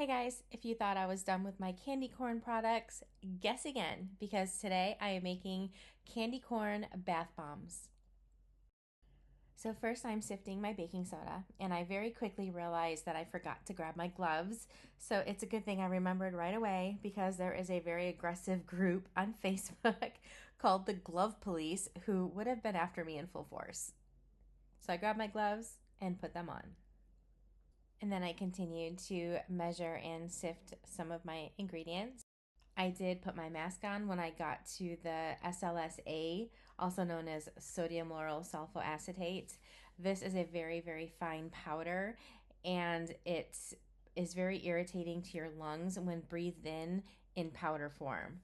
Hey guys, if you thought I was done with my candy corn products, guess again, because today I am making candy corn bath bombs. So first I'm sifting my baking soda, and I very quickly realized that I forgot to grab my gloves. So it's a good thing I remembered right away because there is a very aggressive group on Facebook called the Glove Police who would have been after me in full force. So I grabbed my gloves and put them on. And then I continued to measure and sift some of my ingredients. I did put my mask on when I got to the SLSA, also known as sodium lauryl sulfoacetate. This is a very, very fine powder, and it is very irritating to your lungs when breathed in powder form.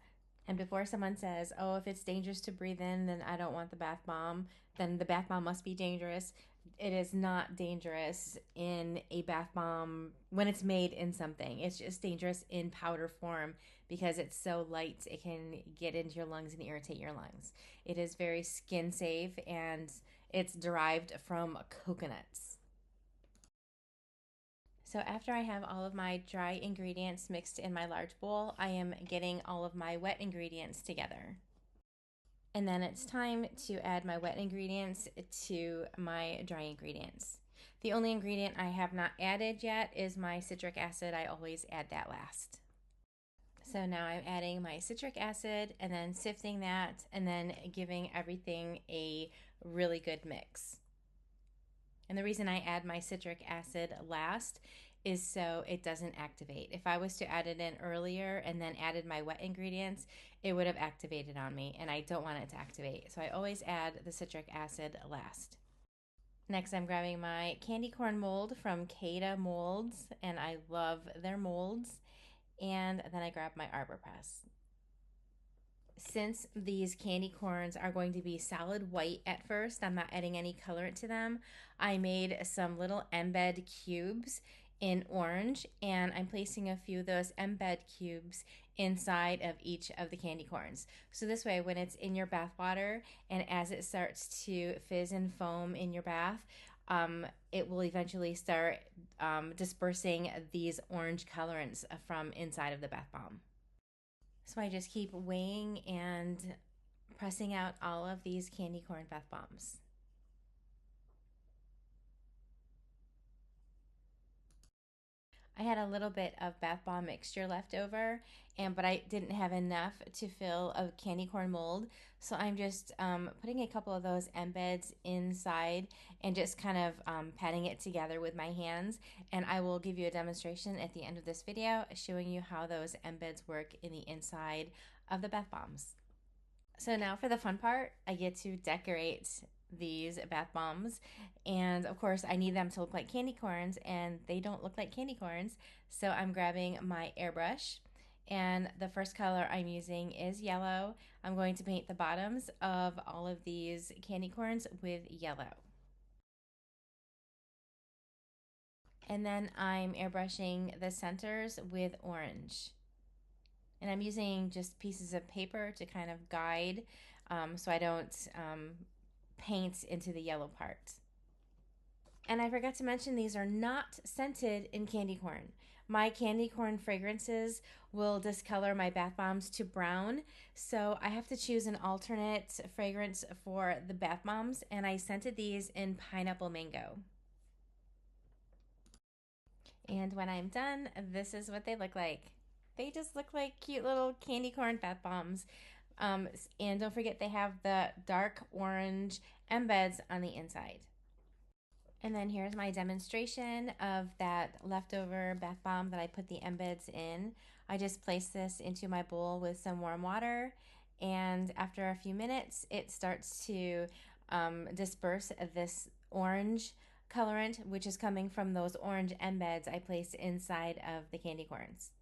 And before someone says, oh, if it's dangerous to breathe in, then I don't want the bath bomb, then the bath bomb must be dangerous. It is not dangerous in a bath bomb when it's made in something. It's just dangerous in powder form because it's so light it can get into your lungs and irritate your lungs. It is very skin safe and it's derived from coconuts. So after I have all of my dry ingredients mixed in my large bowl, I am getting all of my wet ingredients together. And then it's time to add my wet ingredients to my dry ingredients. The only ingredient I have not added yet is my citric acid. I always add that last. So now I'm adding my citric acid and then sifting that and then giving everything a really good mix. And the reason I add my citric acid last is so it doesn't activate. If I was to add it in earlier and then added my wet ingredients, it would have activated on me, and I don't want it to activate. So I always add the citric acid last. Next, I'm grabbing my candy corn mold from Cada Molds, and I love their molds. And then I grab my Arbor Press. Since these candy corns are going to be solid white at first, I'm not adding any color to them. I made some little embed cubes in orange, and I'm placing a few of those embed cubes inside of each of the candy corns. So this way, when it's in your bath water and as it starts to fizz and foam in your bath, it will eventually start dispersing these orange colorants from inside of the bath bomb. So I just keep weighing and pressing out all of these candy corn bath bombs. I had a little bit of bath bomb mixture left over, but I didn't have enough to fill a candy corn mold. So I'm just putting a couple of those embeds inside and just kind of patting it together with my hands. And I will give you a demonstration at the end of this video showing you how those embeds work in the inside of the bath bombs. So now for the fun part, I get to decorate these bath bombs, and of course I need them to look like candy corns, and they don't look like candy corns. So I'm grabbing my airbrush, and the first color I'm using is yellow. I'm going to paint the bottoms of all of these candy corns with yellow. And then I'm airbrushing the centers with orange. And I'm using just pieces of paper to kind of guide so I don't paint into the yellow part. And I forgot to mention these are not scented in candy corn. My candy corn fragrances will discolor my bath bombs to brown, so I have to choose an alternate fragrance for the bath bombs, and I scented these in pineapple mango. And when I'm done, this is what they look like. They just look like cute little candy corn bath bombs. And don't forget they have the dark orange embeds on the inside. And then here's my demonstration of that leftover bath bomb that I put the embeds in. I just placed this into my bowl with some warm water, and after a few minutes it starts to disperse this orange colorant, which is coming from those orange embeds I placed inside of the candy corns.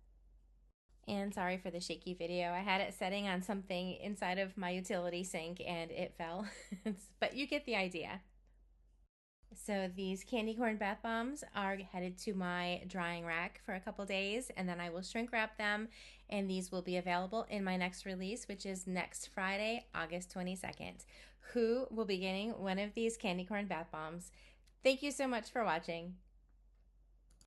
And sorry for the shaky video. I had it setting on something inside of my utility sink and it fell. But you get the idea. So these candy corn bath bombs are headed to my drying rack for a couple days, and then I will shrink wrap them, and these will be available in my next release, which is next Friday, August 22nd. Who will be getting one of these candy corn bath bombs? Thank you so much for watching.